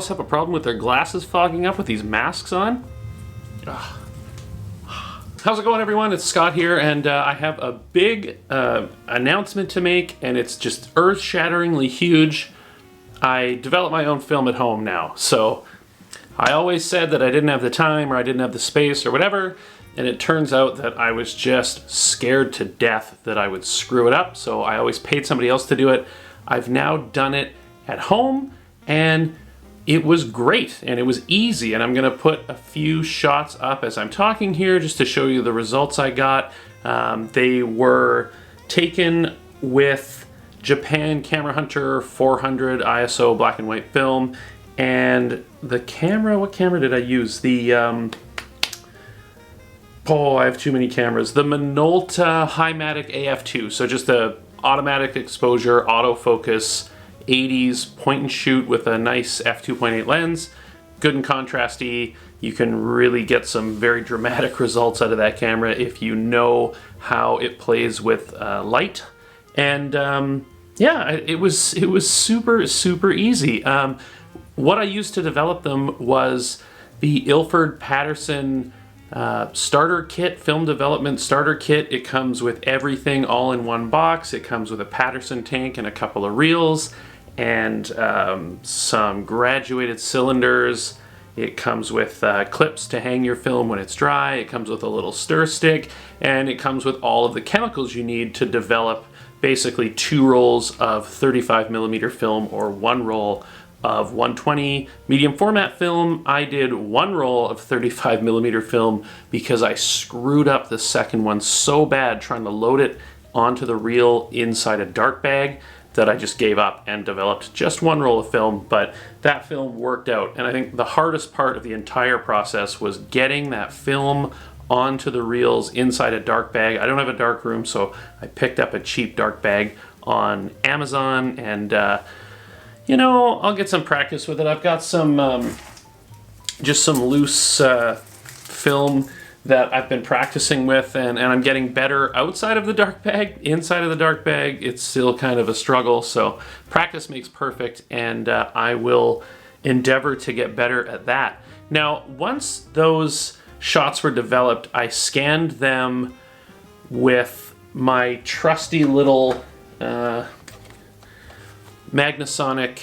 else have a problem with their glasses fogging up with these masks on? Ugh. How's it going, everyone? It's Scott here, and I have a big announcement to make, and it's just earth-shatteringly huge. I develop my own film at home now, so I always said that I didn't have the time or I didn't have the space or whatever, and it turns out that I was just scared to death that I would screw it up, so I always paid somebody else to do it. I've now done it at home, and it was great, and it was easy, and I'm gonna put a few shots up as I'm talking here just to show you the results I got. They were taken with Japan Camera Hunter 400 ISO black and white film, and the camera, what camera did I use? The, I have too many cameras. The Minolta Highmatic AF2, so just a automatic exposure, autofocus, 80s point and shoot with a nice f2.8 lens, good and contrasty. You can really get some very dramatic results out of that camera if you know how it plays with light. And yeah, it was super easy. What I used to develop them was the Ilford Paterson Starter Kit, Film Development Starter Kit. It comes with everything all in one box. It comes with a Paterson tank and a couple of reels and some graduated cylinders. It comes with clips to hang your film when it's dry. It comes with a little stir stick, and it comes with all of the chemicals you need to develop basically 2 rolls of 35mm film or 1 roll of 120 medium format film. I did 1 roll of 35mm film because I screwed up the second one so bad trying to load it onto the reel inside a dark bag that I just gave up and developed just 1 roll of film, but that film worked out. And I think the hardest part of the entire process was getting that film onto the reels inside a dark bag. I don't have a dark room, so I picked up a cheap dark bag on Amazon, and you know, I'll get some practice with it. I've got some just some loose film that I've been practicing with, and I'm getting better outside of the dark bag. Inside of the dark bag, it's still kind of a struggle, so practice makes perfect, and I will endeavor to get better at that. Now, once those shots were developed, I scanned them with my trusty little Magnasonic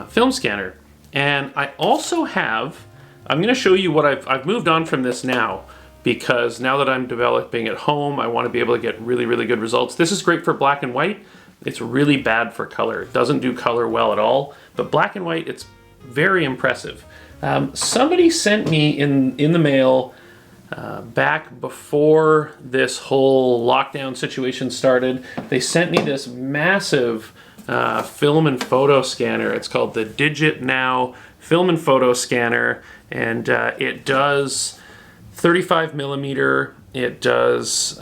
film scanner. And I also have, I'm going to show you what I've moved on from this now, because now that I'm developing at home, I want to be able to get really good results. This is great for black and white. It's really bad for color. It doesn't do color well at all, but black and white, it's very impressive. Somebody sent me in the mail back before this whole lockdown situation started. They sent me this massive film and photo scanner. It's called the Digit Now Film and Photo Scanner, and it does 35mm. It does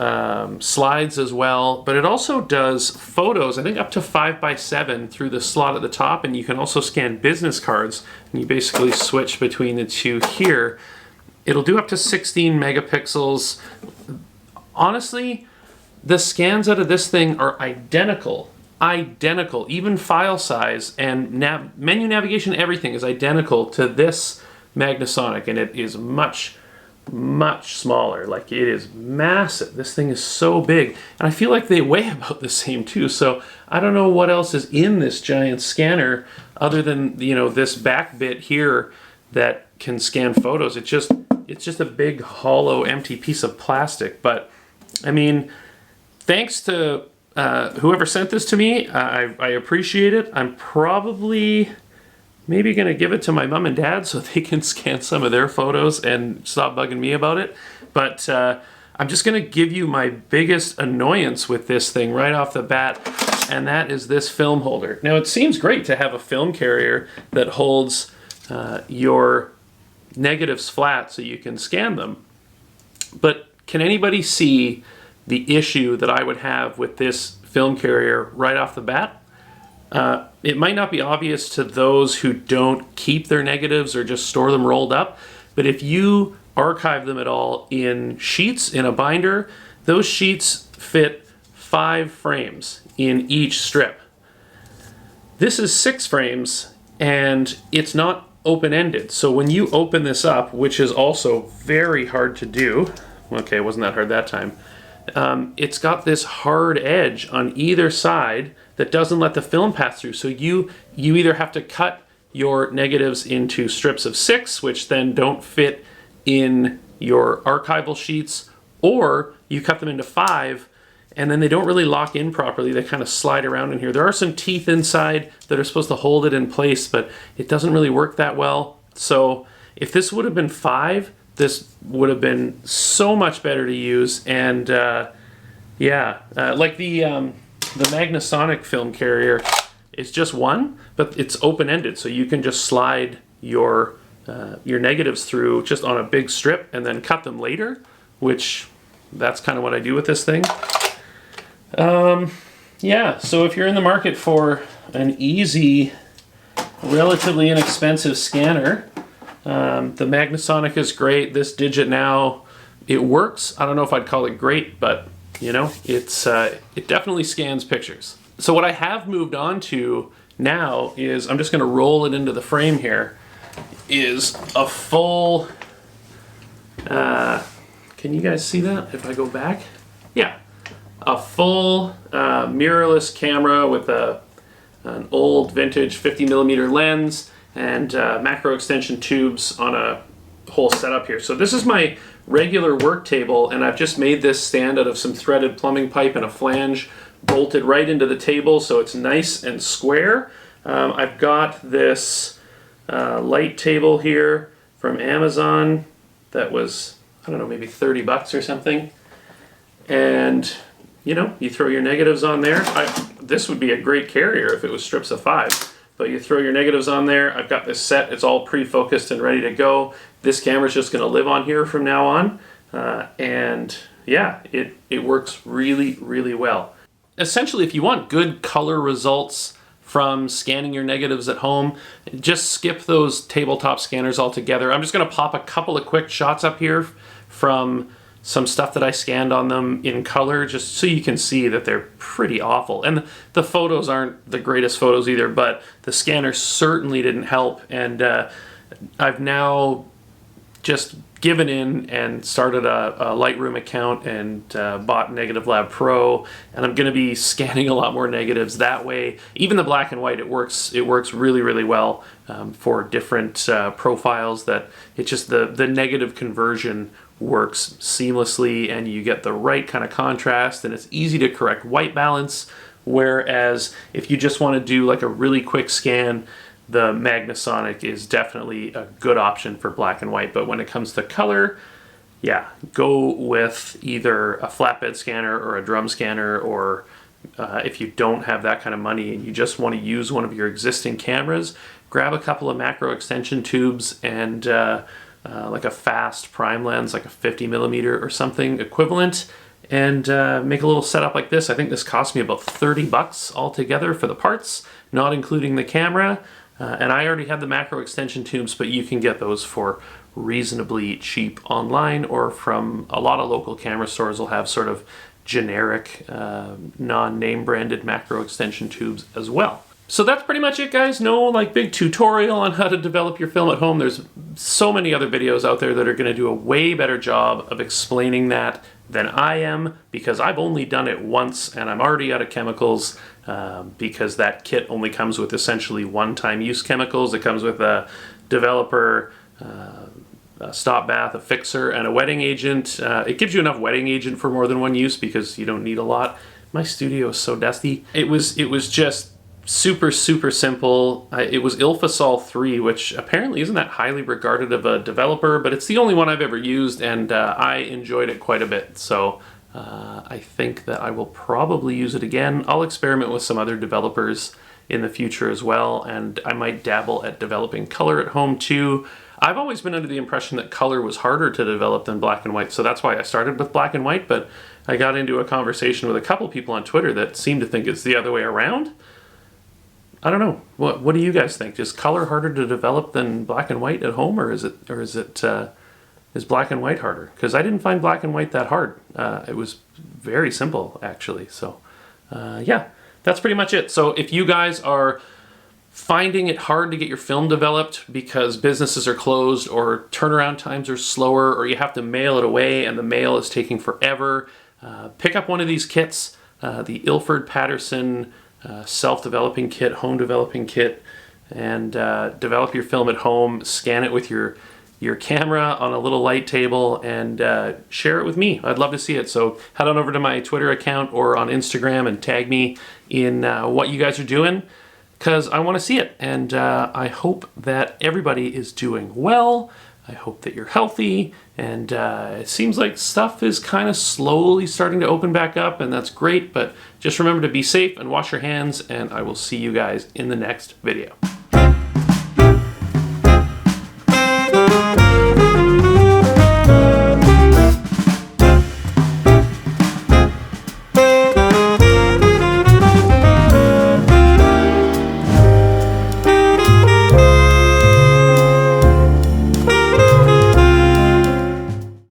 slides as well, but it also does photos, I think up to 5x7 through the slot at the top, and you can also scan business cards, and you basically switch between the two here. It'll do up to 16 megapixels. Honestly, the scans out of this thing are identical, even file size and menu navigation, everything is identical to this Magnasonic, and it is much smaller. Like, it is massive. This thing is so big, and I feel like they weigh about the same too, so I don't know what else is in this giant scanner other than, you know, this back bit here that can scan photos. It's just a big hollow empty piece of plastic. But I mean, thanks to whoever sent this to me, I appreciate it. I'm probably maybe gonna give it to my mom and dad so they can scan some of their photos and stop bugging me about it. But I'm just gonna give you my biggest annoyance with this thing right off the bat, and that is this film holder. Now, it seems great to have a film carrier that holds your negatives flat so you can scan them, but can anybody see the issue that I would have with this film carrier right off the bat? It might not be obvious to those who don't keep their negatives or just store them rolled up, but if you archive them at all in sheets in a binder, those sheets fit 5 frames in each strip. This is 6 frames, and it's not open-ended. So when you open this up, which is also very hard to do, okay, it wasn't that hard that time, it's got this hard edge on either side that doesn't let the film pass through. So you either have to cut your negatives into strips of 6, which then don't fit in your archival sheets, or you cut them into 5, and then they don't really lock in properly. They kind of slide around in here. There are some teeth inside that are supposed to hold it in place, but it doesn't really work that well. So if this would have been 5, this would have been so much better to use. And yeah, like the Magnasonic film carrier is just one, but it's open-ended, so you can just slide your negatives through just on a big strip and then cut them later, which that's kind of what I do with this thing. Yeah, so if you're in the market for an easy, relatively inexpensive scanner, the Magnasonic is great. This Digit Now, it works. I don't know if I'd call it great, but you know, it definitely scans pictures. So what I have moved on to now is, I'm just going to roll it into the frame here, is a full, can you guys see that if I go back? Yeah, a full mirrorless camera with an old vintage 50mm lens and macro extension tubes on a whole setup here. So this is my regular work table, and I've just made this stand out of some threaded plumbing pipe and a flange bolted right into the table, so it's nice and square. I've got this light table here from Amazon that was, I don't know, maybe 30 bucks or something. And you know, you throw your negatives on there. This would be a great carrier if it was strips of 5. But you throw your negatives on there. I've got this set. It's all pre-focused and ready to go. This camera's just going to live on here from now on. And yeah, it works really, really well. Essentially, if you want good color results from scanning your negatives at home, just skip those tabletop scanners altogether. I'm just going to pop a couple of quick shots up here from some stuff that I scanned on them in color, just so you can see that they're pretty awful. And the photos aren't the greatest photos either, but the scanner certainly didn't help. And I've now just given in and started a Lightroom account and bought Negative Lab Pro, and I'm going to be scanning a lot more negatives that way. Even the black and white, it works really, really well for different profiles. That it's just the negative conversion works seamlessly, and you get the right kind of contrast, and it's easy to correct white balance. Whereas if you just want to do like a really quick scan, the Magnasonic is definitely a good option for black and white. But when it comes to color, yeah, go with either a flatbed scanner or a drum scanner, or if you don't have that kind of money and you just want to use one of your existing cameras, grab a couple of macro extension tubes and like a fast prime lens, like a 50mm or something equivalent, and make a little setup like this. I think this cost me about 30 bucks altogether for the parts, not including the camera. And I already had the macro extension tubes, but you can get those for reasonably cheap online, or from a lot of local camera stores will have sort of generic, non-name branded macro extension tubes as well. So that's pretty much it, guys. No like big tutorial on how to develop your film at home. There's so many other videos out there that are going to do a way better job of explaining that than I am, because I've only done it once and I'm already out of chemicals, because that kit only comes with essentially one-time use chemicals. It comes with a developer, a stop bath, a fixer, and a wetting agent. It gives you enough wetting agent for more than one use because you don't need a lot. My studio is so dusty. It was just super simple. It was Ilfasol 3, which apparently isn't that highly regarded of a developer, but it's the only one I've ever used, and I enjoyed it quite a bit. So I think that I will probably use it again. I'll experiment with some other developers in the future as well, and I might dabble at developing color at home too. I've always been under the impression that color was harder to develop than black and white, so that's why I started with black and white, but I got into a conversation with a couple people on Twitter that seem to think it's the other way around. I don't know. What do you guys think? Is color harder to develop than black and white at home, or is black and white harder? Because I didn't find black and white that hard. It was very simple, actually. So yeah, that's pretty much it. So if you guys are finding it hard to get your film developed because businesses are closed or turnaround times are slower or you have to mail it away and the mail is taking forever, pick up one of these kits, the Ilford Paterson self-developing kit, home developing kit, and develop your film at home, scan it with your camera on a little light table, and share it with me. I'd love to see it. So head on over to my Twitter account or on Instagram and tag me in what you guys are doing, because I want to see it. And I hope that everybody is doing well. I hope that you're healthy, and it seems like stuff is kind of slowly starting to open back up, and that's great, but just remember to be safe and wash your hands, and I will see you guys in the next video.